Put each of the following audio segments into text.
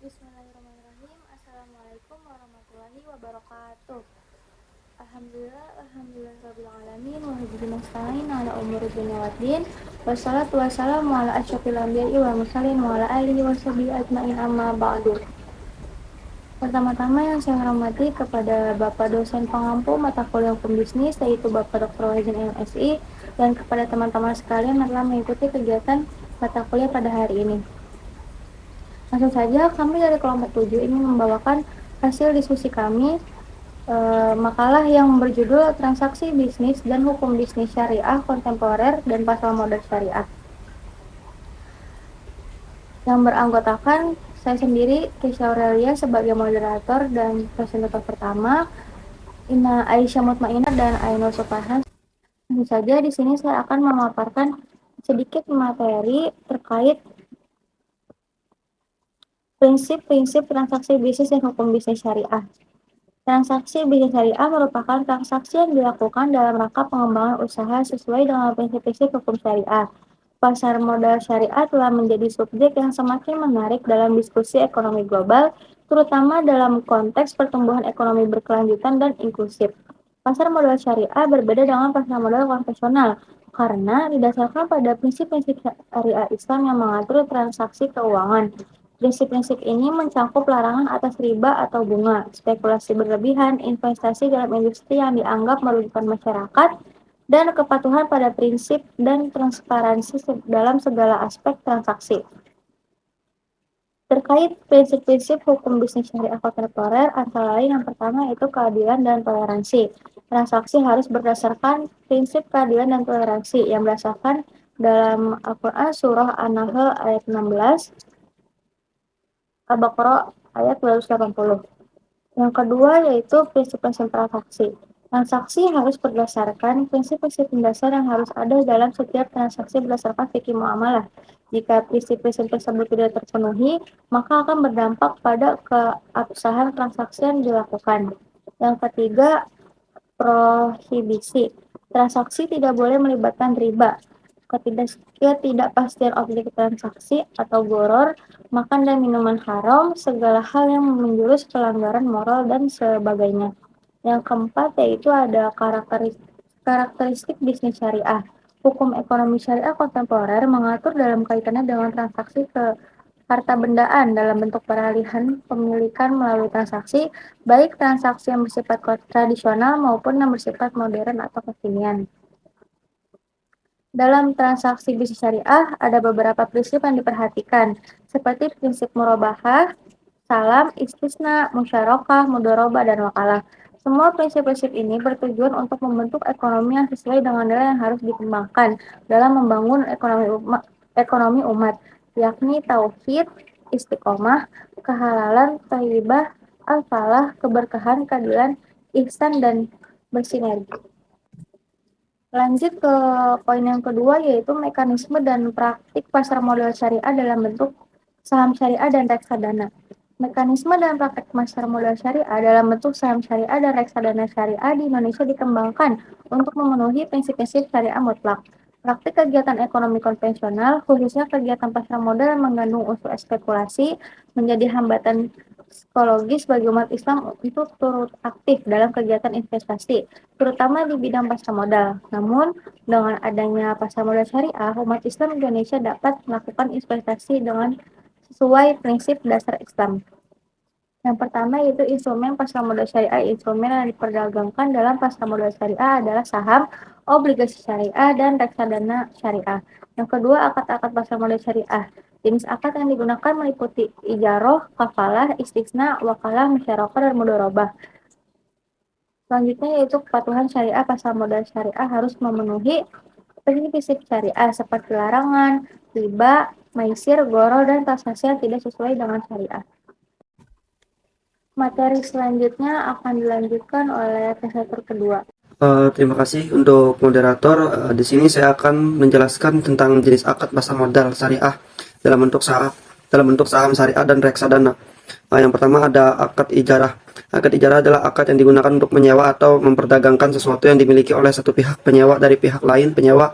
Bismillahirrahmanirrahim. Assalamualaikum warahmatullahi wabarakatuh. Alhamdulillah rabbil alamin wa bihi nasta'in ala umuri dunya waddin. Wassalatu wassalamu ala asyrofil anbiya'i wal mursalin wa ala alihi washabihi ajmain amma ba'du. Pertama-tama yang saya hormati kepada Bapak dosen pengampu mata kuliah hukum bisnis, yaitu Bapak Dr. Wahidin MSI, dan kepada teman-teman sekalian yang telah mengikuti kegiatan mata kuliah pada hari ini. Langsung saja, kami dari kelompok 7 ingin membawakan hasil diskusi kami makalah yang berjudul Transaksi Bisnis dan Hukum Bisnis Syariah Kontemporer dan Pasar Modal Syariah, yang beranggotakan saya sendiri, Keisha Aurelia, sebagai moderator dan presentator pertama, Ina Aisyah Mutmainah dan Ainul Supahan. Tentu saja di sini saya akan memaparkan sedikit materi terkait prinsip-prinsip transaksi bisnis dan hukum bisnis syariah. Transaksi bisnis syariah merupakan transaksi yang dilakukan dalam rangka pengembangan usaha sesuai dengan prinsip-prinsip hukum syariah. Pasar modal syariah telah menjadi subjek yang semakin menarik dalam diskusi ekonomi global, terutama dalam konteks pertumbuhan ekonomi berkelanjutan dan inklusif. Pasar modal syariah berbeda dengan pasar modal konvensional karena didasarkan pada prinsip-prinsip syariah Islam yang mengatur transaksi keuangan. Prinsip-prinsip ini mencakup larangan atas riba atau bunga, spekulasi berlebihan, investasi dalam industri yang dianggap merugikan masyarakat, dan kepatuhan pada prinsip dan transparansi dalam segala aspek transaksi. Terkait prinsip-prinsip hukum bisnis syariah kontemporer, antara lain yang pertama yaitu keadilan dan toleransi. Transaksi harus berdasarkan prinsip keadilan dan toleransi yang berdasarkan dalam Al-Quran Surah An-Nahl ayat 16, Al-Baqarah ayat 280. Yang kedua yaitu prinsip-prinsip transaksi. Transaksi harus berdasarkan prinsip-prinsip mendasar yang harus ada dalam setiap transaksi berdasarkan fikih muamalah. Jika prinsip-prinsip tersebut tidak terpenuhi, maka akan berdampak pada keabsahan transaksi yang dilakukan. Yang ketiga, prohibisi. Transaksi tidak boleh melibatkan riba, ketidakpastian objek transaksi atau goror, makan dan minuman haram, segala hal yang menjurus pelanggaran moral dan sebagainya. Yang keempat yaitu ada karakteristik bisnis syariah. Hukum ekonomi syariah kontemporer mengatur dalam kaitannya dengan transaksi ke harta bendaan dalam bentuk peralihan pemilikan melalui transaksi, baik transaksi yang bersifat tradisional maupun yang bersifat modern atau kekinian. Dalam transaksi bisnis syariah, ada beberapa prinsip yang diperhatikan, seperti prinsip murabahah, salam, istisna, musyarakah, mudharabah, dan wakalah. Semua prinsip-prinsip ini bertujuan untuk membentuk ekonomi yang sesuai dengan nilai yang harus dikembangkan dalam membangun ekonomi umat, yakni tauhid, istiqomah, kehalalan, thayyibah, al-falah, keberkahan, keadilan, ihsan, dan bersinergi. Lanjut ke poin yang kedua yaitu mekanisme dan praktik pasar modal syariah dalam bentuk saham syariah dan reksadana. Mekanisme dan praktik pasar modal syariah dalam bentuk saham syariah dan reksadana syariah di Indonesia dikembangkan untuk memenuhi prinsip-prinsip syariah mutlak. Praktik kegiatan ekonomi konvensional, khususnya kegiatan pasar modal yang mengandung unsur spekulasi, menjadi hambatan psikologis bagi umat Islam untuk turut aktif dalam kegiatan investasi, terutama di bidang pasar modal. Namun, dengan adanya pasar modal syariah, umat Islam Indonesia dapat melakukan investasi dengan sesuai prinsip dasar Islam. Yang pertama yaitu instrumen pasar modal syariah. Instrumen yang diperdagangkan dalam pasar modal syariah adalah saham, obligasi syariah, dan reksadana syariah. Yang kedua, akad-akad pasar modal syariah. Jenis akad yang digunakan meliputi ijaroh, kafalah, istisna, wakalah, musyarakah, dan mudharabah. Selanjutnya yaitu kepatuhan syariah. Pasar modal syariah harus memenuhi prinsip syariah seperti larangan, riba, maisir, goro, dan transaksi yang tidak sesuai dengan syariah. Materi selanjutnya akan dilanjutkan oleh presentator kedua. Terima kasih untuk moderator. Di sini saya akan menjelaskan tentang jenis akad pasar modal syariah dalam bentuk saham syariah dan reksadana. Yang pertama ada akad ijarah. Akad ijarah adalah akad yang digunakan untuk menyewa atau memperdagangkan sesuatu yang dimiliki oleh satu pihak penyewa dari pihak lain penyewa.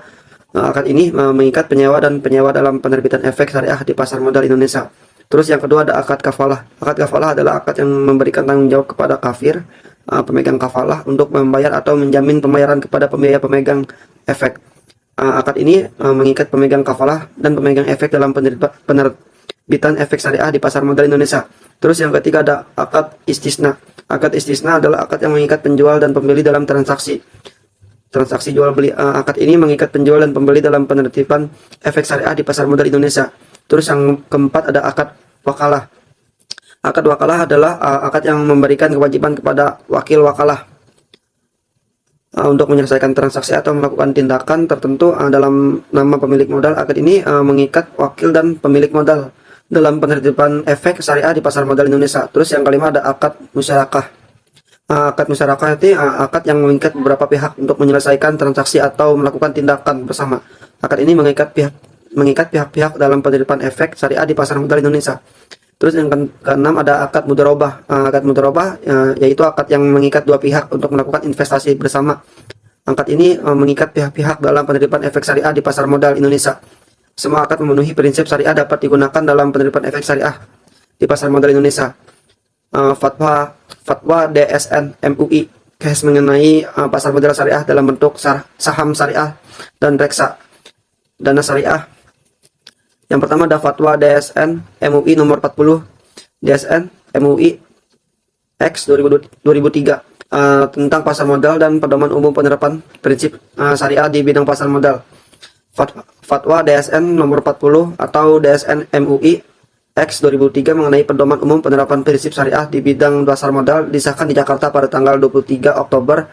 Akad ini mengikat penyewa dan penyewa dalam penerbitan efek syariah di pasar modal Indonesia. Terus yang kedua ada akad kafalah. Akad kafalah adalah akad yang memberikan tanggung jawab kepada kafir, pemegang kafalah untuk membayar atau menjamin pembayaran kepada pembiaya pemegang efek. Akad ini mengikat pemegang kafalah dan pemegang efek dalam penerbitan efek syariah di pasar modal Indonesia. Terus yang ketiga ada akad istisna. Akad istisna adalah akad yang mengikat penjual dan pembeli dalam transaksi jual beli. Akad ini mengikat penjual dan pembeli dalam penertiban efek syariah di pasar modal Indonesia. Terus yang keempat ada akad wakalah. Akad wakalah adalah akad yang memberikan kewajiban kepada wakil wakalah untuk menyelesaikan transaksi atau melakukan tindakan tertentu dalam nama pemilik modal. Akad ini mengikat wakil dan pemilik modal dalam penertiban efek syariah di pasar modal Indonesia. Terus yang kelima ada akad musyarakah. Akad musyarakah itu akad yang mengikat beberapa pihak untuk menyelesaikan transaksi atau melakukan tindakan bersama. Akad ini mengikat pihak-pihak dalam penerimaan efek syariah di pasar modal Indonesia. Terus yang keenam ada akad mudharabah. Akad mudharabah yaitu akad yang mengikat dua pihak untuk melakukan investasi bersama. Akad ini mengikat pihak-pihak dalam penerimaan efek syariah di pasar modal Indonesia. Semua akad memenuhi prinsip syariah dapat digunakan dalam penerimaan efek syariah di pasar modal Indonesia. Fatwa DSN MUI case mengenai pasar modal syariah dalam bentuk saham syariah dan reksa dana syariah. Yang pertama ada fatwa DSN MUI nomor 40 DSN MUI X 2003 tentang pasar modal dan pedoman umum penerapan prinsip syariah di bidang pasar modal. Fatwa DSN nomor 40 atau DSN MUI X 2003 mengenai pedoman umum penerapan prinsip syariah di bidang pasar modal disahkan di Jakarta pada tanggal 23 Oktober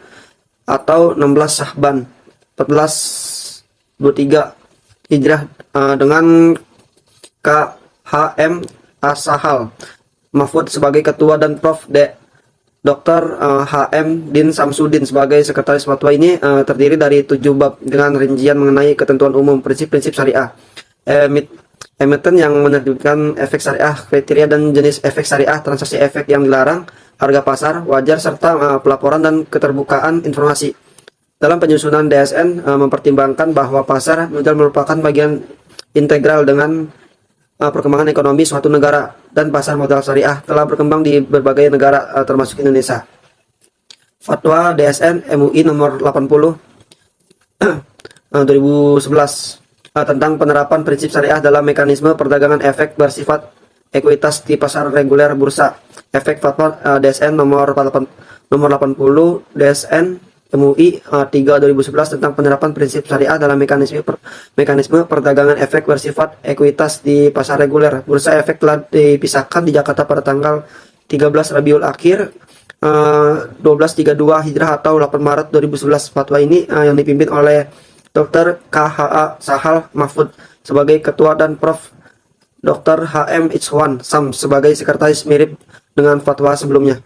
atau 16 Syahban 1423 Hijrah dengan KHM Asahal Mahfud sebagai ketua dan Prof. Dr. HM Din Samsudin sebagai sekretaris. Fatwa ini terdiri dari 7 bab dengan rincian mengenai ketentuan umum, prinsip-prinsip syariah, emiten yang menerbitkan efek syariah, kriteria dan jenis efek syariah, transaksi efek yang dilarang, harga pasar, wajar, serta pelaporan dan keterbukaan informasi. Dalam penyusunan DSN mempertimbangkan bahwa pasar modal merupakan bagian integral dengan perkembangan ekonomi suatu negara dan pasar modal syariah telah berkembang di berbagai negara termasuk Indonesia. Fatwa DSN MUI nomor 80 2011 tentang penerapan prinsip syariah dalam mekanisme perdagangan efek bersifat ekuitas di pasar reguler bursa efek. Fatwa DSN nomor 80 DSN MUI 3 2011 tentang penerapan prinsip syariah dalam mekanisme perdagangan efek bersifat ekuitas di pasar reguler bursa efek telah dipisahkan di Jakarta pada tanggal 13 Rabiul Akhir 1232 Hijrah atau 8 Maret 2011. Fatwa ini yang dipimpin oleh Dr. KHA Sahal Mahfud sebagai ketua dan Prof. Dr. HM Ichwan Sam sebagai sekretaris, mirip dengan fatwa sebelumnya.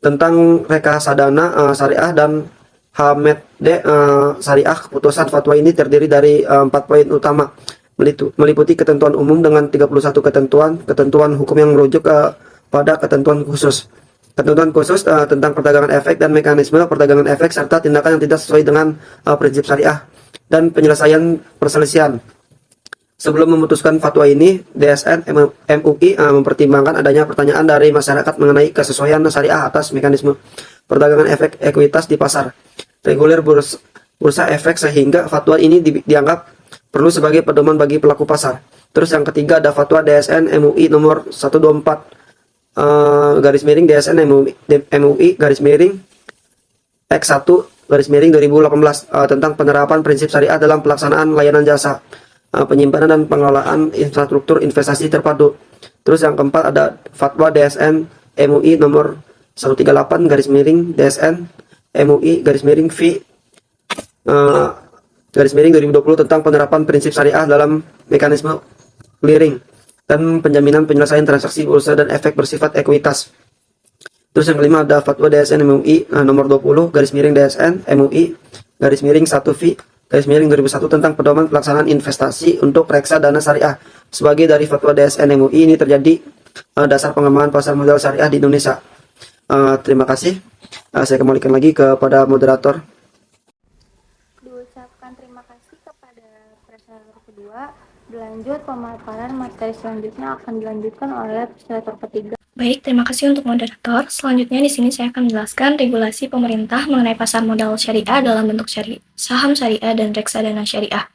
Tentang reksadana syariah dan HMD syariah, keputusan fatwa ini terdiri dari 4 poin utama, meliputi ketentuan umum dengan 31 ketentuan hukum yang merujuk pada ketentuan khusus. Ketentuan khusus tentang perdagangan efek dan mekanisme perdagangan efek serta tindakan yang tidak sesuai dengan prinsip syariah dan penyelesaian perselisihan. Sebelum memutuskan fatwa ini, DSN MUI mempertimbangkan adanya pertanyaan dari masyarakat mengenai kesesuaian syariah atas mekanisme perdagangan efek ekuitas di pasar reguler bursa efek, sehingga fatwa ini dianggap perlu sebagai pedoman bagi pelaku pasar. Terus yang ketiga ada fatwa DSN MUI nomor 124 garis miring DSN MUI garis miring X1 garis miring 2018 tentang penerapan prinsip syariah dalam pelaksanaan layanan jasa penyimpanan dan pengelolaan infrastruktur investasi terpadu. Terus yang keempat ada fatwa DSN MUI nomor 138 garis miring DSN MUI garis miring V garis miring 2020 tentang penerapan prinsip syariah dalam mekanisme clearing dan penjaminan penyelesaian transaksi bursa dan efek bersifat ekuitas. Terus yang kelima ada fatwa DSN MUI nomor 20 garis miring DSN MUI garis miring 1V garis miring 2001 tentang pedoman pelaksanaan investasi untuk reksadana syariah. Sebagai dari fatwa DSN MUI ini terjadi dasar pengembangan pasar modal syariah di Indonesia. Terima kasih. Saya kembalikan lagi kepada moderator. Diucapkan terima kasih kepada presenter kedua. lanjut, pemaparan materi selanjutnya akan dilanjutkan oleh presentator ketiga. Baik, terima kasih untuk moderator. Selanjutnya di sini saya akan menjelaskan regulasi pemerintah mengenai pasar modal syariah dalam bentuk saham syariah dan reksadana syariah.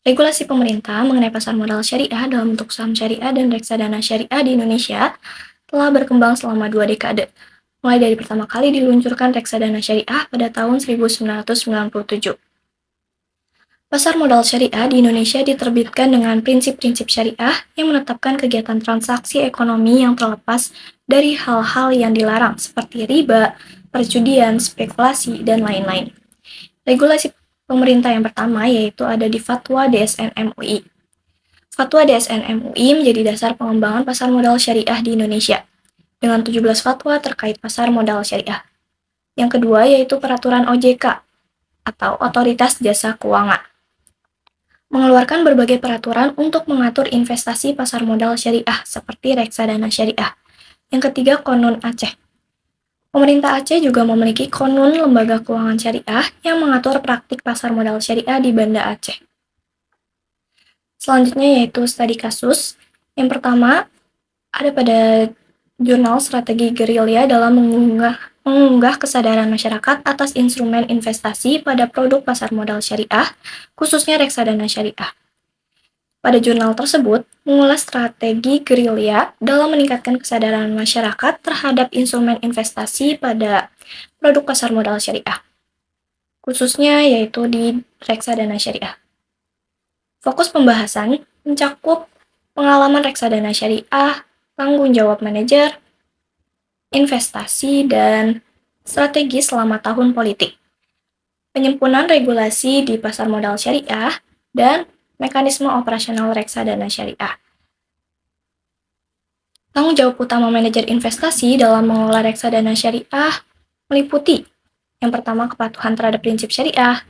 Regulasi pemerintah mengenai pasar modal syariah dalam bentuk saham syariah dan reksadana syariah di Indonesia telah berkembang selama 2 dekade, mulai dari pertama kali diluncurkan reksadana syariah pada tahun 1997. Pasar modal syariah di Indonesia diterbitkan dengan prinsip-prinsip syariah yang menetapkan kegiatan transaksi ekonomi yang terlepas dari hal-hal yang dilarang seperti riba, perjudian, spekulasi, dan lain-lain. Regulasi pemerintah yang pertama yaitu ada di Fatwa DSN MUI. Fatwa DSN MUI menjadi dasar pengembangan pasar modal syariah di Indonesia dengan 17 fatwa terkait pasar modal syariah. Yang kedua yaitu Peraturan OJK atau Otoritas Jasa Keuangan, mengeluarkan berbagai peraturan untuk mengatur investasi pasar modal syariah seperti reksadana syariah. Yang ketiga, Konun Aceh. Pemerintah Aceh juga memiliki Konun Lembaga Keuangan Syariah yang mengatur praktik pasar modal syariah di Banda Aceh. Selanjutnya yaitu studi kasus. Yang pertama, ada pada jurnal Strategi Gerilya dalam mengunggah kesadaran masyarakat atas instrumen investasi pada produk pasar modal syariah, khususnya reksadana syariah. Pada jurnal tersebut, mengulas strategi gerilya dalam meningkatkan kesadaran masyarakat terhadap instrumen investasi pada produk pasar modal syariah, khususnya yaitu di reksadana syariah. Fokus pembahasan mencakup pengalaman reksadana syariah, tanggung jawab manajer, investasi, dan strategi selama tahun politik, penyempurnaan regulasi di pasar modal syariah, dan mekanisme operasional reksadana syariah. Tanggung jawab utama manajer investasi dalam mengelola reksadana syariah meliputi yang pertama kepatuhan terhadap prinsip syariah,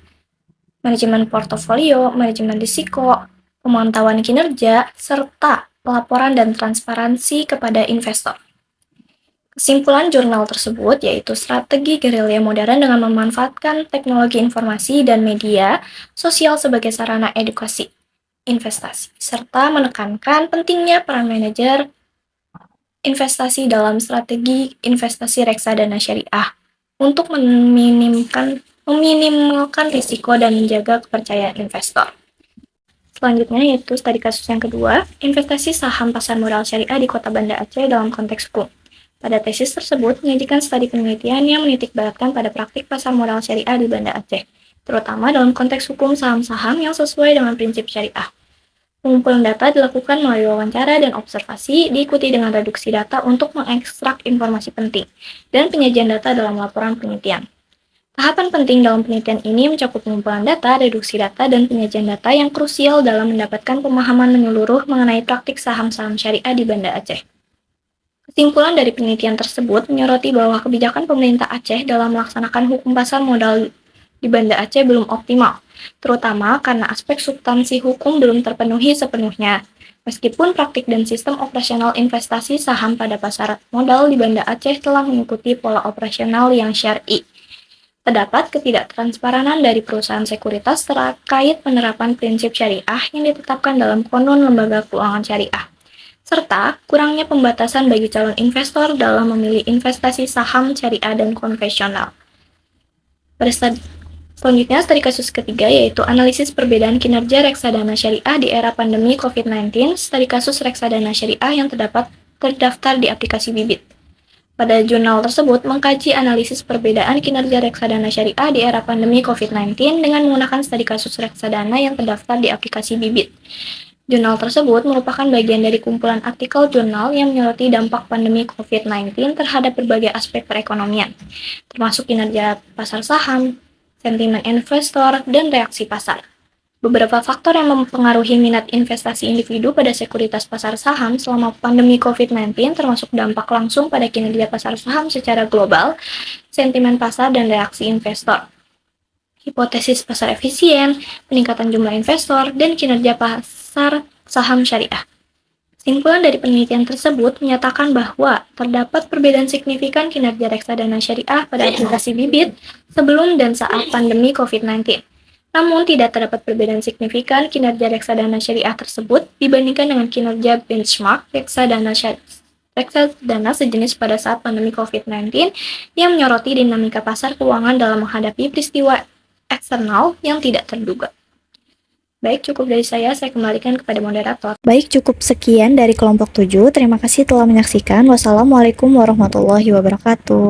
manajemen portofolio, manajemen risiko, pemantauan kinerja, serta pelaporan dan transparansi kepada investor. Kesimpulan jurnal tersebut yaitu strategi gerilya modern dengan memanfaatkan teknologi informasi dan media sosial sebagai sarana edukasi investasi, serta menekankan pentingnya peran manajer investasi dalam strategi investasi reksadana syariah untuk meminimalkan risiko dan menjaga kepercayaan investor. Selanjutnya yaitu studi kasus yang kedua, investasi saham pasar modal syariah di Kota Banda Aceh dalam konteks hukum. Pada tesis tersebut menyajikan studi penelitian yang menitikberatkan pada praktik pasar modal syariah di Banda Aceh, terutama dalam konteks hukum saham-saham yang sesuai dengan prinsip syariah. Pengumpulan data dilakukan melalui wawancara dan observasi, diikuti dengan reduksi data untuk mengekstrak informasi penting, dan penyajian data dalam laporan penelitian. Tahapan penting dalam penelitian ini mencakup pengumpulan data, reduksi data, dan penyajian data yang krusial dalam mendapatkan pemahaman menyeluruh mengenai praktik saham-saham syariah di Banda Aceh. Kesimpulan dari penelitian tersebut menyoroti bahwa kebijakan pemerintah Aceh dalam melaksanakan hukum pasar modal di Banda Aceh belum optimal, terutama karena aspek substansi hukum belum terpenuhi sepenuhnya. Meskipun praktik dan sistem operasional investasi saham pada pasar modal di Banda Aceh telah mengikuti pola operasional yang syar'i, terdapat ketidaktransparanan dari perusahaan sekuritas terkait penerapan prinsip syariah yang ditetapkan dalam Konun Lembaga Keuangan Syariah, serta kurangnya pembatasan bagi calon investor dalam memilih investasi saham syariah dan konvensional. Selanjutnya, studi kasus ketiga yaitu analisis perbedaan kinerja reksadana syariah di era pandemi COVID-19, studi kasus reksadana syariah yang terdaftar di aplikasi Bibit. Pada jurnal tersebut mengkaji analisis perbedaan kinerja reksadana syariah di era pandemi COVID-19 dengan menggunakan studi kasus reksadana yang terdaftar di aplikasi Bibit. Jurnal tersebut merupakan bagian dari kumpulan artikel jurnal yang menyoroti dampak pandemi COVID-19 terhadap berbagai aspek perekonomian, termasuk kinerja pasar saham, sentimen investor, dan reaksi pasar. Beberapa faktor yang mempengaruhi minat investasi individu pada sekuritas pasar saham selama pandemi COVID-19 termasuk dampak langsung pada kinerja pasar saham secara global, sentimen pasar, dan reaksi investor. Hipotesis pasar efisien, peningkatan jumlah investor, dan kinerja pasar saham syariah. Kesimpulan dari penelitian tersebut menyatakan bahwa terdapat perbedaan signifikan kinerja reksadana syariah pada aplikasi Bibit sebelum dan saat pandemi COVID-19. Namun, tidak terdapat perbedaan signifikan kinerja reksadana syariah tersebut dibandingkan dengan kinerja benchmark reksadana sejenis pada saat pandemi COVID-19 yang menyoroti dinamika pasar keuangan dalam menghadapi peristiwa eksternal yang tidak terduga. Baik, cukup dari saya kembalikan kepada moderator. Baik, cukup sekian dari kelompok 7. Terima kasih telah menyaksikan. Wassalamualaikum warahmatullahi wabarakatuh.